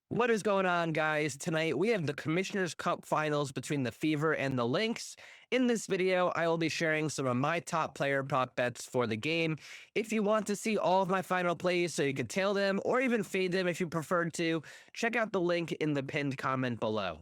What is going on, guys? Tonight we have the Commissioner's Cup finals between the Fever and the Lynx. In this video, I will be sharing some of my top player prop bets for the game. If you want to see all of my final plays so you can tail them or even fade them if you prefer to, check out the link in the pinned comment below.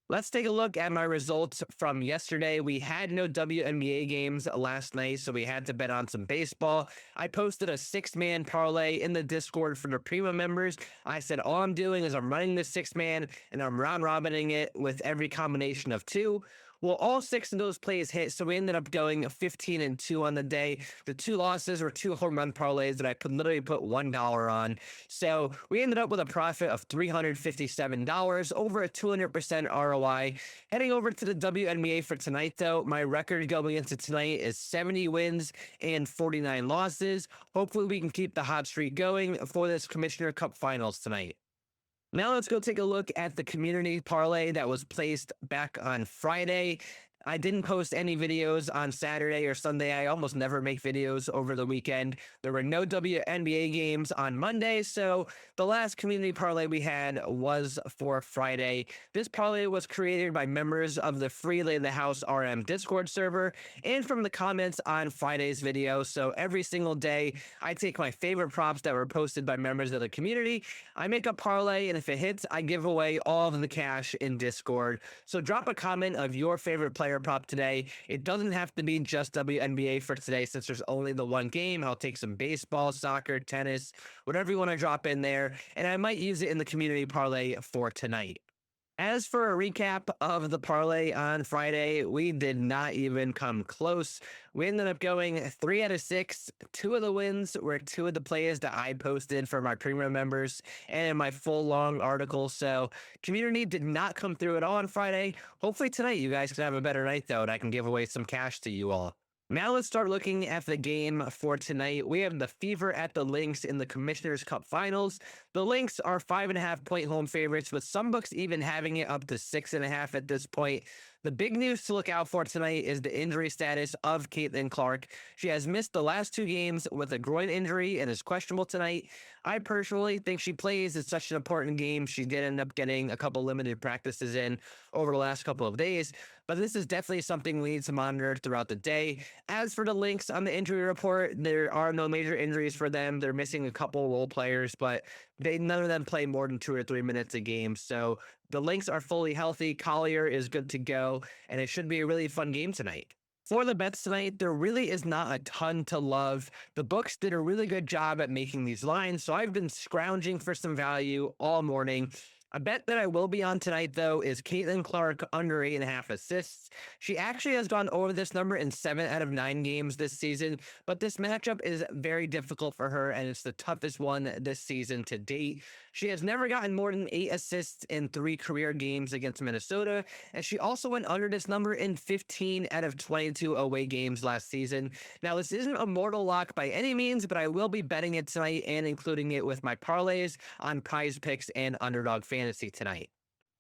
Let's take a look at my results from yesterday. We had no WNBA games last night, so we had to bet on some baseball. I posted a 6-man parlay in the Discord for the Prima members. I said all I'm doing is I'm running this 6-man and I'm round robining it with every combination of 2. Well, all 6 of those plays hit, so we ended up going 15-2 on the day. The 2 losses were 2 home run parlays that I could literally put $1 on. So we ended up with a profit of $357, over a 200% ROI. Heading over to the WNBA for tonight, though, my record going into tonight is 70 wins and 49 losses. Hopefully, we can keep the hot streak going for this Commissioner Cup Finals tonight. Now let's go take a look at the community parlay that was placed back on Friday. I didn't post any videos on Saturday or Sunday. I almost never make videos over the weekend. There were no WNBA games on Monday, so the last community parlay we had was for Friday. This parlay was created by members of the free Lay the House RM Discord server and from the comments on Friday's video. So every single day, I take my favorite props that were posted by members of the community. I make a parlay, and if it hits, I give away all of the cash in Discord. So drop a comment of your favorite player prop today. It doesn't have to be just WNBA for today since there's only the one game. I'll take some baseball, soccer, tennis, whatever you want to drop in there, and I might use it in the community parlay for tonight. As for a recap of the parlay on Friday, we did not even come close. We ended up going 3 out of 6. 2 of the wins were 2 of the plays that I posted for my premium members and in my full long article. So community did not come through at all on Friday. Hopefully tonight you guys can have a better night though, and I can give away some cash to you all. Now let's start looking at the game for tonight. We have the Fever at the Lynx in the Commissioner's Cup Finals. The Lynx are 5.5-point home favorites, with some books even having it up to 6.5 at this point. The big news to look out for tonight is the injury status of Caitlin Clark. She has missed the last 2 games with a groin injury and is questionable tonight. I personally think she plays. It's such an important game. She did end up getting a couple limited practices in over the last couple of days, but this is definitely something we need to monitor throughout the day. As for the Lynx on the injury report, there are no major injuries for them. They're missing a couple role players, but none of them play more than 2 or 3 minutes a game. So the Lynx are fully healthy. Collier is good to go, and it should be a really fun game tonight. For the bets tonight, there really is not a ton to love. The books did a really good job at making these lines, so I've been scrounging for some value all morning. A bet that I will be on tonight, though, is Caitlin Clark under 8.5 assists. She actually has gone over this number in 7 out of 9 games this season, but this matchup is very difficult for her, and it's the toughest one this season to date. She has never gotten more than 8 assists in 3 career games against Minnesota, and she also went under this number in 15 out of 22 away games last season. Now, this isn't a mortal lock by any means, but I will be betting it tonight and including it with my parlays on Prize Picks and Underdog Fantasy tonight.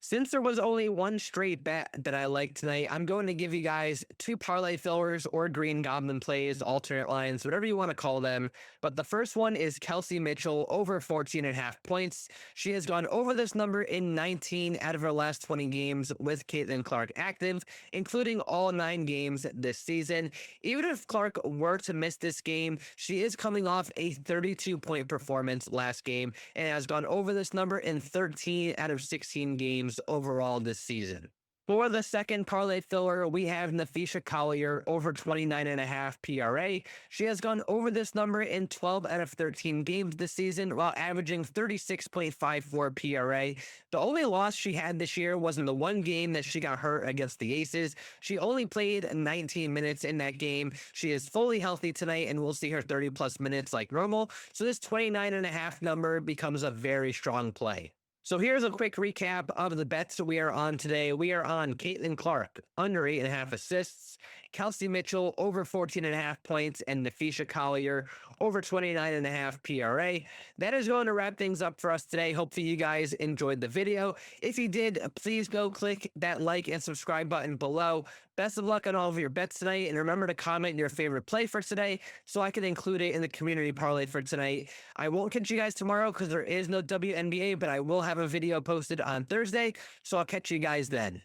Since there was only one straight bet that I like tonight, I'm going to give you guys 2 parlay fillers or green goblin plays, alternate lines, whatever you want to call them. But the first one is Kelsey Mitchell over 14.5 points. She has gone over this number in 19 out of her last 20 games with Caitlin Clark active, including all 9 games this season. Even if Clark were to miss this game, she is coming off a 32-point performance last game and has gone over this number in 13 out of 16 games overall this season. For the second parlay filler, we have Napheesa Collier over 29.5 PRA. She has gone over this number in 12 out of 13 games this season while averaging 36.54 PRA. The only loss she had this year was in the one game that she got hurt against the Aces. She only played 19 minutes in that game. She is fully healthy tonight, and we'll see her 30 plus minutes like normal. So this 29.5 number becomes a very strong play. So here's a quick recap of the bets we are on today. We are on Caitlin Clark, under 8.5 assists, Kelsey Mitchell over 14.5 points, and Nafisha Collier over 29.5 PRA. That is going to wrap things up for us today. Hopefully you guys enjoyed the video. If you did, please go click that like and subscribe button below. Best of luck on all of your bets tonight, and remember to comment your favorite play for today so I can include it in the community parlay for tonight. I won't catch you guys tomorrow because there is no WNBA, but I will have a video posted on Thursday, so I'll catch you guys then.